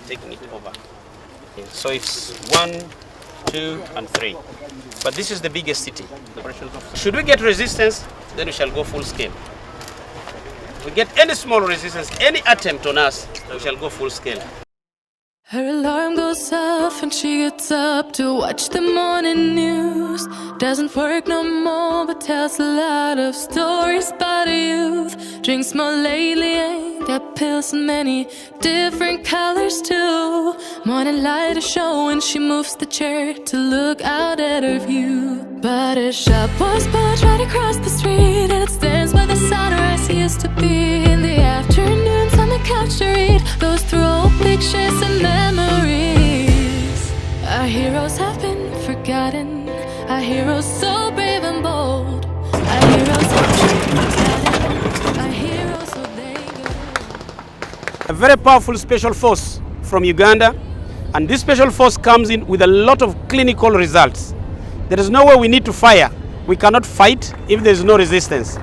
taking it over. Okay, so it's 1, 2, and 3. But this is the biggest city. Should we get resistance, then we shall go full scale. If we get any small resistance, any attempt on us, we shall go full scale. Her alarm goes off and she gets up to watch the morning news. Doesn't work no more but tells a lot of stories about her youth. Drinks more lately, ain't got pills in many different colors too. Morning light is showing, she moves the chair to look out at her view. But her shop was built right across the street, and it stands by the sunrise he used to be. In the afternoons on the couch to read, goes through old pictures and memories. Our heroes have been forgotten, our heroes so brave and bold. Our heroes have been forgotten, our heroes so they go. A very powerful special force from Uganda, and this special force comes in with a lot of clinical results. There is no way we need to fire. We cannot fight if there is no resistance.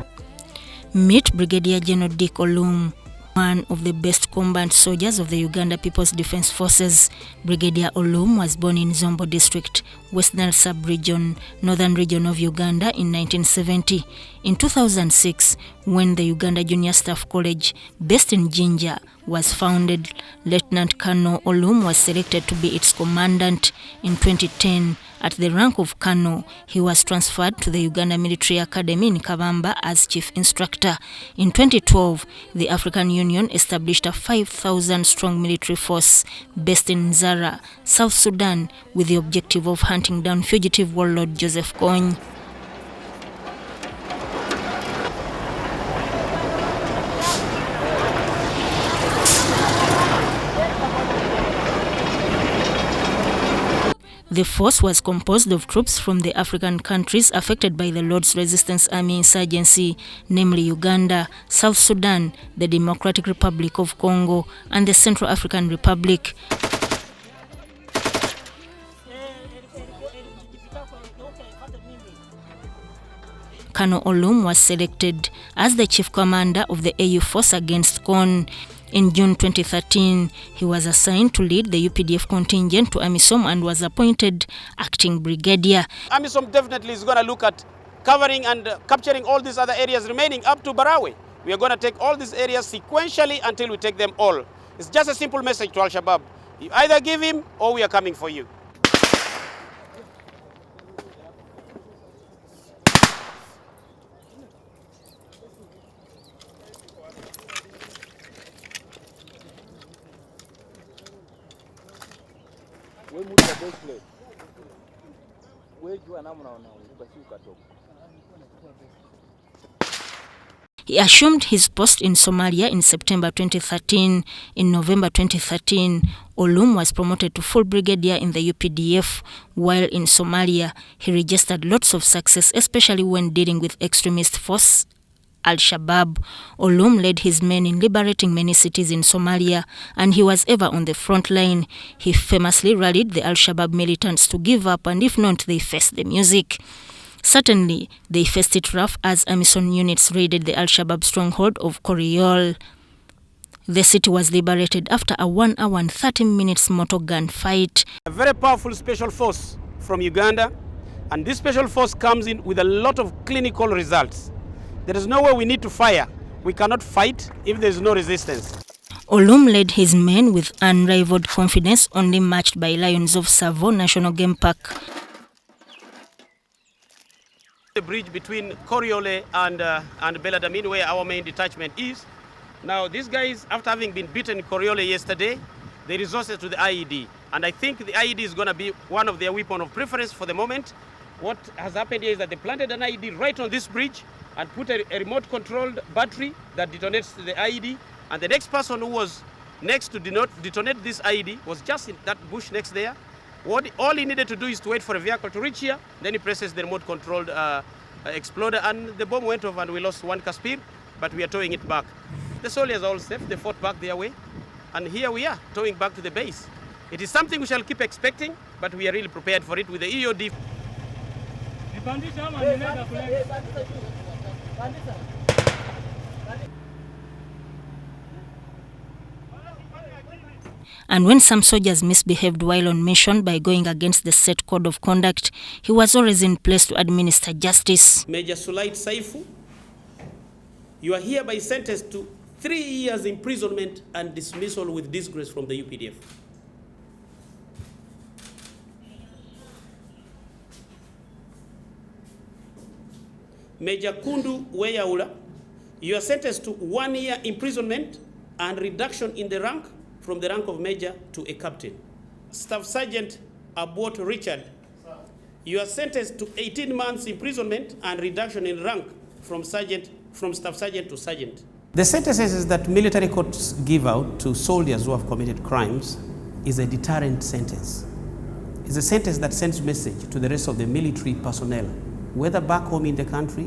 Meet Brigadier Gen Dick Olum, one of the best combat soldiers of the Uganda People's Defense Forces. Brigadier Olum was born in Zombo District, Western Sub-Region, Northern Region of Uganda in 1970. In 2006, when the Uganda Junior Staff College, based in Jinja, was founded, Lieutenant Colonel Olum was selected to be its commandant. In 2010, at the rank of Colonel, he was transferred to the Uganda Military Academy in Kabamba as Chief Instructor. In 2012, the African Union established a 5,000-strong military force based in Zara, South Sudan, with the objective of hunting down fugitive warlord Joseph Kony. The force was composed of troops from the African countries affected by the Lord's Resistance Army insurgency, namely Uganda, South Sudan, the Democratic Republic of Congo, and the Central African Republic. Colonel Olum was selected as the chief commander of the AU force against Kony. In June 2013, he was assigned to lead the Updf contingent to AMISOM and was appointed acting brigadier. AMISOM definitely is going to look at covering and capturing all these other areas remaining up to Barawe. We are going to take all these areas sequentially until we take them all. It's just a simple message to Al-Shabaab. You either give him or we are coming for you. He assumed his post in Somalia in September 2013. In November 2013, Olum was promoted to full brigadier in the UPDF. While in Somalia, he registered lots of success, especially when dealing with extremist force Al-Shabaab. Olum led his men in liberating many cities in Somalia, and he was ever on the front line. He famously rallied the Al-Shabaab militants to give up, and if not, they faced the music. Certainly, they faced it rough as AMISOM units raided the Al-Shabaab stronghold of Koriol. The city was liberated after a 1 hour and 30 minutes mortar gun fight. A very powerful special force from Uganda, and this special force comes in with a lot of clinical results. There is no way we need to fire. We cannot fight if there is no resistance. Olum led his men with unrivaled confidence, only matched by lions of Tsavo National Game Park. The bridge between Koriole and Beladamin, where our main detachment is. Now, these guys, after having been beaten in Koriole yesterday, they resorted to the IED. And I think the IED is going to be one of their weapons of preference for the moment. What has happened here is that they planted an IED right on this bridge and put a remote-controlled battery that detonates the IED. And the next person who was next to detonate this IED was just in that bush next there. All he needed to do is to wait for a vehicle to reach here. Then he presses the remote-controlled exploder, and the bomb went off, and we lost one Kaspir, but we are towing it back. The soldiers are all safe. They fought back their way, and here we are, towing back to the base. It is something we shall keep expecting, but we are really prepared for it with the EOD. And when some soldiers misbehaved while on mission by going against the set code of conduct, he was always in place to administer justice. Major Sulait Saifu, you are hereby sentenced to 3 years imprisonment and dismissal with disgrace from the UPDF. Major Kundu Weyaula, you are sentenced to 1 year imprisonment and reduction in the rank from the rank of major to a captain. Staff Sergeant Abot Richard, you are sentenced to 18 months imprisonment and reduction in rank from staff sergeant to sergeant. The sentences that military courts give out to soldiers who have committed crimes is a deterrent sentence. It's a sentence that sends message to the rest of the military personnel, whether back home in the country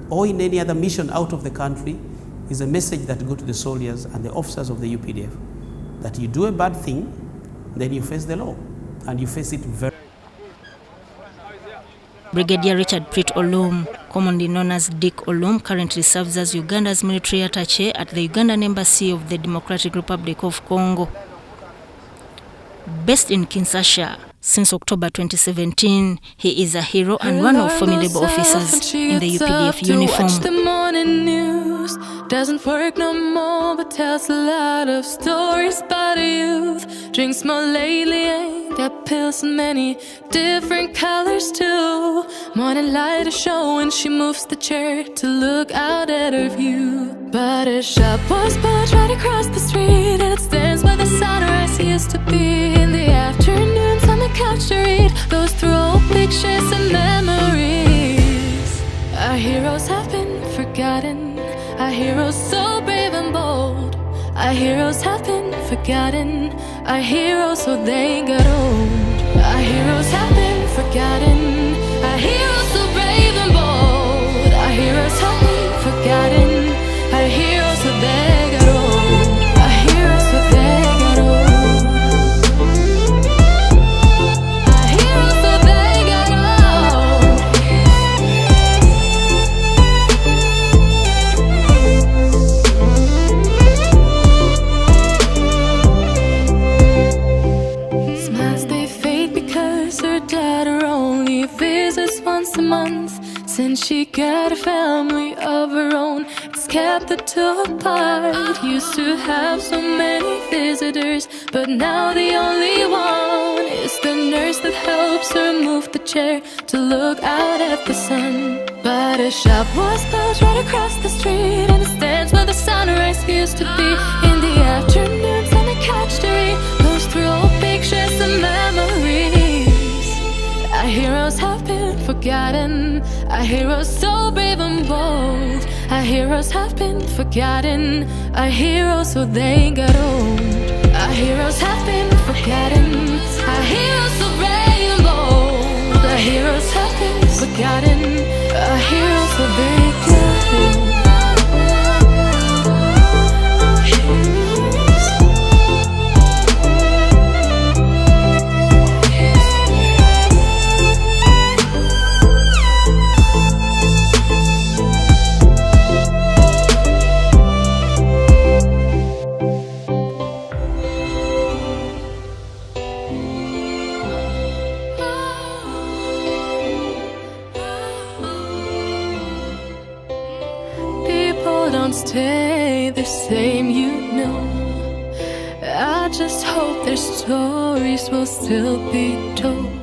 or in any other mission out of the country, is a message that goes to the soldiers and the officers of the UPDF that you do a bad thing, then you face the law, and you face it very. Brigadier Richard Prit Olum, commonly known as Dick Olum, currently serves as Uganda's military attaché at the Ugandan Embassy of the Democratic Republic of Congo. Based in Kinshasa since October 2017, he is a hero and one of formidable officers in the UPDF uniform. Watch the morning news. Doesn't work no more, but tells a lot of stories about a youth. Drinks more lately, ain't got pills in many different colors too. Morning light is showing, she moves the chair to look out at her view. But a shop was built right across the street, and it stands where the sunrise used to be. In the afternoons on the couch to read, goes through old pictures and memories. Our heroes have been forgotten, our heroes so brave and bold. Our heroes have been forgotten, our heroes so they got old. Our heroes have been forgotten, our heroes so brave and bold. Our heroes have been forgotten, our heroes so they got old. Our heroes so they got old. Our heroes so they got old. Smiles they fade because her daughter only visits once a month. Since she got a family of her own, it's kept the two apart. Used to have so many visitors, but now the only one is the nurse that helps her move the chair to look out at the sun. But a shop was built right across the street, and it stands where the sunrise used to be. In the afternoons on the couch to read, goes through old pictures and memories. Our heroes have been forgotten, our heroes so brave and bold. Our heroes have been forgotten, our heroes so they got old. Our heroes have been forgotten, our heroes so brave and bold. Our heroes have been forgotten, our heroes so they got old. Don't stay the same, you know. I just hope their stories will still be told.